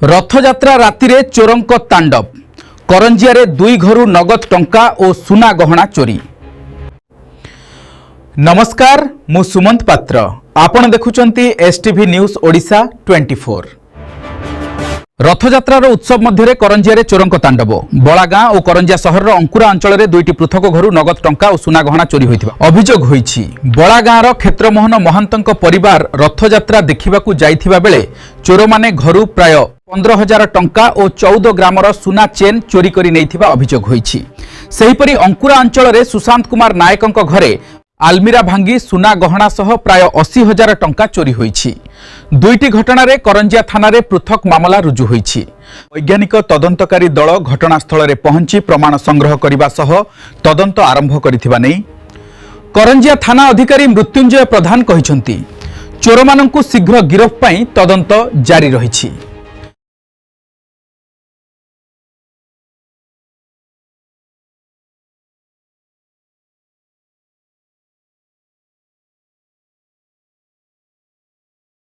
रथयात्रा राति रे चोरंक तांडव करंजिया दुई घरु नगद टंका और सुना गहना चोरी। नमस्कार, मु सुमंत पात्र, आपण देखुचंती एसटीवी न्यूज ओडिशा 24। रथयात्रार उत्सव मध्य करंजिया चोरंक तांडव। बड़ागां और करंजिया सहर अंकुरा अंचल में दुईटी पृथक घरु नगद टंका और सुना गहना चोरी होइथिबा अभियोग होइछि। बड़ागांर क्षेत्रमोहन महंतଙ୍କ परिवार रथयात्रा देखिबाकू जाइथिबा बेले चोर माने घरु प्राय 15,000 टंका और 14 ग्रामर सुना चेन चोरी करि नैथिबा अभियोग होइछि। सेहिपरि अंकुरा अंचल में सुशांत कुमार नायकଙ୍କ घरे आलमीरा भांगी सुना गहना सह प्राय 80,000 टंका चोरी होइछि। दुईटी घटना करंजिया थाना रे पृथक मामला रुजु होइछि। वैज्ञानिक तदंतकारी दल घटनास्थल में पहुंची प्रमाण संग्रह करने सह तदंत आरंभ करिथिबा नै करंजिया थाना अधिकारी मृत्युंजय प्रधान कहिसंती। चोर मानंकु शीघ्र गिरफ पाई तदंत जारी रहिछि।